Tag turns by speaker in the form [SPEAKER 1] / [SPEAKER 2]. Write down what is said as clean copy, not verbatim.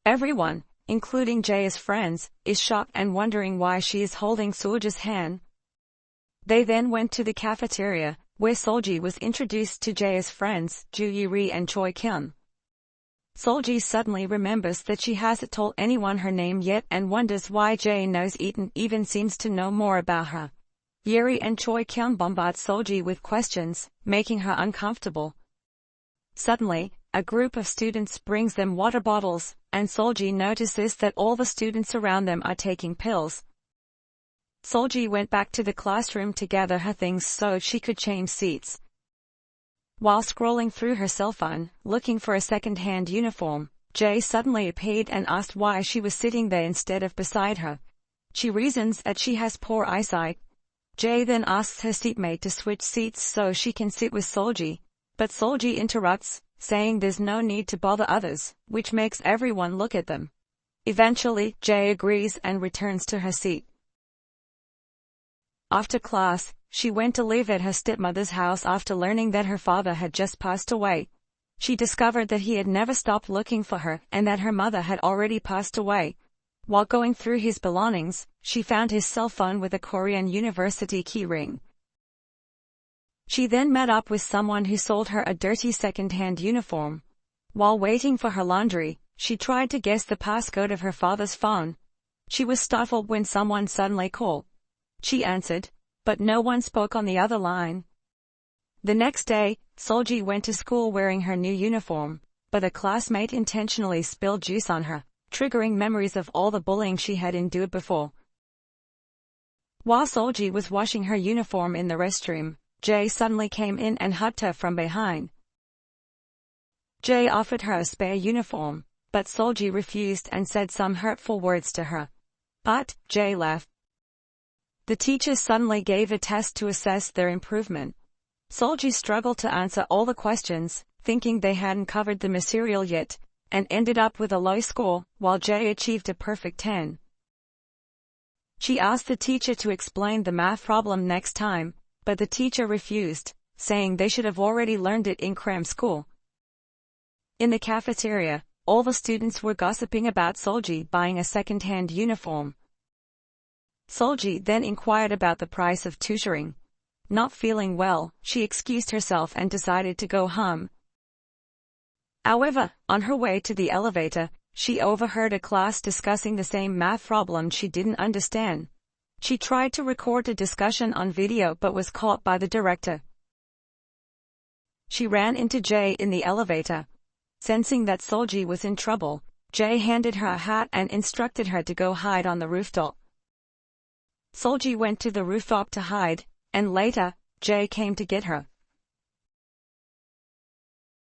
[SPEAKER 1] Everyone, including Jaeyi's friends, is shocked and wondering why she is holding Seulgi's hand. They then went to the cafeteria, where Seulgi was introduced to Jaeyi's friends, Jaeyi and Choi-kyun. Seulgi suddenly remembers that she hasn't told anyone her name yet and wonders why Jaeyi knows it and even seems to know more about her. Jaeyi and Choi-kyun bombard Seulgi with questions, making her uncomfortable. Suddenly, a group of students brings them water bottles, and Seulgi notices that all the students around them are taking pills. Seulgi went back to the classroom to gather her things so she could change seats. While scrolling through her cell phone, looking for a second-hand uniform, Jaeyi suddenly appeared and asked why she was sitting there instead of beside her. She reasons that she has poor eyesight. Jaeyi then asks her seatmate to switch seats so she can sit with Seulgi, but Seulgi interrupts, saying there's no need to bother others, which makes everyone look at them. Eventually, Jaeyi agrees and returns to her seat. After class, she went to live at her stepmother's house after learning that her father had just passed away. She discovered that he had never stopped looking for her and that her mother had already passed away. While going through his belongings, she found his cell phone with a Korean university keyring. She then met up with someone who sold her a dirty second-hand uniform. While waiting for her laundry, she tried to guess the passcode of her father's phone. She was startled when someone suddenly called. She answered, but no one spoke on the other line. The next day, Seulgi went to school wearing her new uniform, but a classmate intentionally spilled juice on her, triggering memories of all the bullying she had endured before. While Seulgi was washing her uniform in the restroom, Jaeyi suddenly came in and hugged her from behind. Jaeyi offered her a spare uniform, but Seulgi refused and said some hurtful words to her. But Jaeyi left. The teacher suddenly gave a test to assess their improvement. Seulgi struggled to answer all the questions, thinking they hadn't covered the material yet, and ended up with a low score, while Jaeyi achieved a perfect 10. She asked the teacher to explain the math problem next time, but the teacher refused, saying they should have already learned it in cram school. In the cafeteria, all the students were gossiping about Seulgi buying a second-hand uniform. Seulgi then inquired about the price of tutoring. Not feeling well, she excused herself and decided to go home. However, on her way to the elevator, she overheard a class discussing the same math problem she didn't understand. She tried to record the discussion on video but was caught by the director. She ran into Jaeyi in the elevator. Sensing that Seulgi was in trouble, Jaeyi handed her a hat and instructed her to go hide on the rooftop. Seulgi went to the rooftop to hide, and later, Jaeyi came to get her.